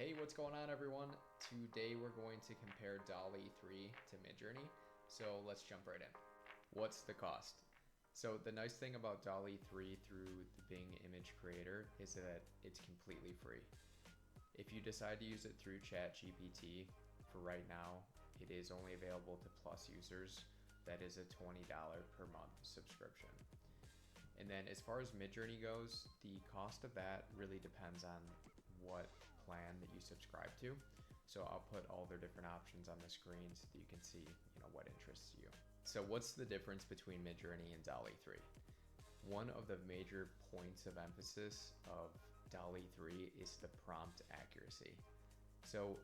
Hey, what's going on everyone? Today we're going to compare DALL-E 3 to Midjourney, so let's jump right in. What's the cost? So the nice thing about DALL-E 3 through the Bing Image Creator is that it's completely free. If you decide to use it through ChatGPT, for right now, it is only available to Plus users. That is a $20 per month subscription. And then as far as Midjourney goes, the cost of that really depends on what plan that you subscribe to. So I'll put all their different options on the screen so that you can see, what interests you. So what's the difference between Midjourney and DALL-E 3? One of the major points of emphasis of DALL-E 3 is the prompt accuracy. So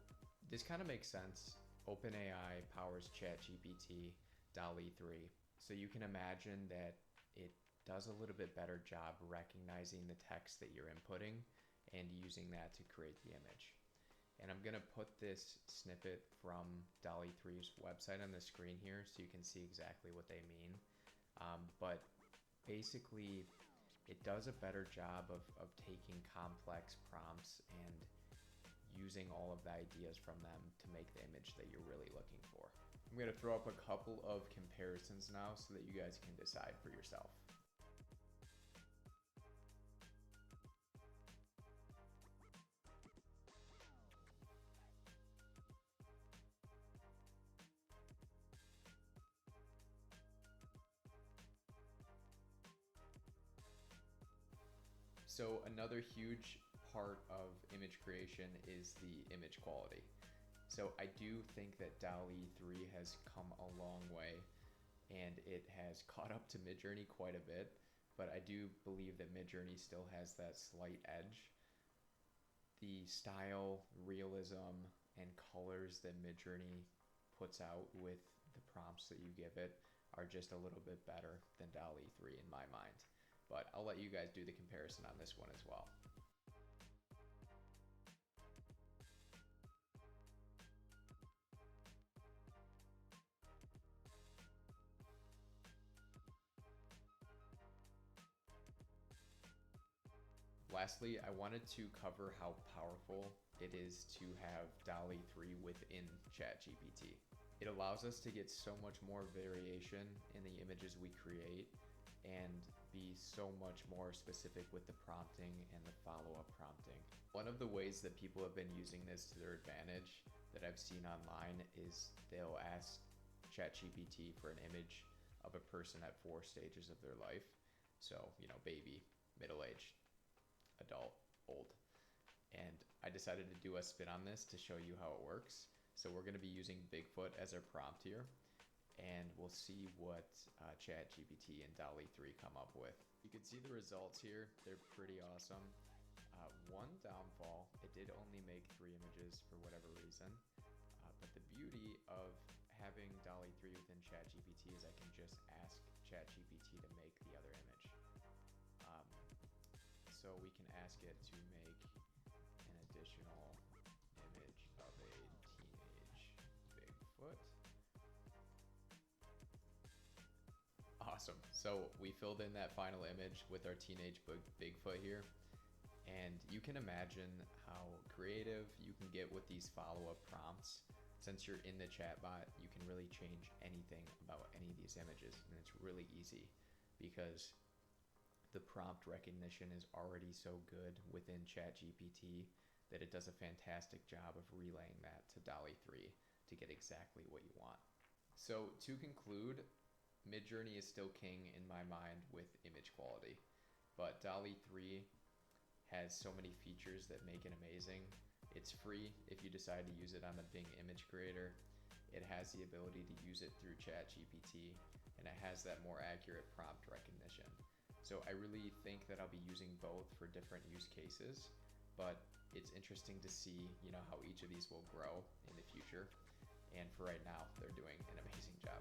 this kind of makes sense. OpenAI powers ChatGPT, DALL-E 3. So you can imagine that it does a little bit better job recognizing the text that you're inputting and using that to create the image. And I'm gonna put this snippet from DALL-E 3's website on the screen here so you can see exactly what they mean. But basically, it does a better job of taking complex prompts and using all of the ideas from them to make the image that you're really looking for. I'm gonna throw up a couple of comparisons now so that you guys can decide for yourself. So another huge part of image creation is the image quality. So I do think that DALL-E 3 has come a long way and it has caught up to Midjourney quite a bit, but I do believe that Midjourney still has that slight edge. The style, realism, and colors that Midjourney puts out with the prompts that you give it are just a little bit better than DALL-E 3 in my mind. But I'll let you guys do the comparison on this one as well. Lastly, I wanted to cover how powerful it is to have DALL-E 3 within ChatGPT. It allows us to get so much more variation in the images we create and be so much more specific with the prompting and the follow-up prompting. One of the ways that people have been using this to their advantage that I've seen online is they'll ask ChatGPT for an image of a person at 4 stages of their life. So, baby, middle-aged, adult, old. And I decided to do a spin on this to show you how it works. So we're gonna be using Bigfoot as our prompt here, and we'll see what ChatGPT and DALL-E 3 come up with. You can see the results here. They're pretty awesome. One downfall, it did only make 3 images for whatever reason. But the beauty of having DALL-E 3 within ChatGPT is I can just ask ChatGPT to make the other image. So we can ask it to make an additional image of a teenage Bigfoot. Awesome. So we filled in that final image with our teenage Bigfoot here. And you can imagine how creative you can get with these follow-up prompts. Since you're in the chatbot, you can really change anything about any of these images. And it's really easy because the prompt recognition is already so good within ChatGPT that it does a fantastic job of relaying that to DALL-E 3 to get exactly what you want. So to conclude, Midjourney is still king in my mind with image quality, but DALL-E 3 has so many features that make it amazing. It's free if you decide to use it on the Bing Image Creator. It has the ability to use it through ChatGPT, and it has that more accurate prompt recognition. So I really think that I'll be using both for different use cases, but it's interesting to see, how each of these will grow in the future. And for right now, they're doing an amazing job.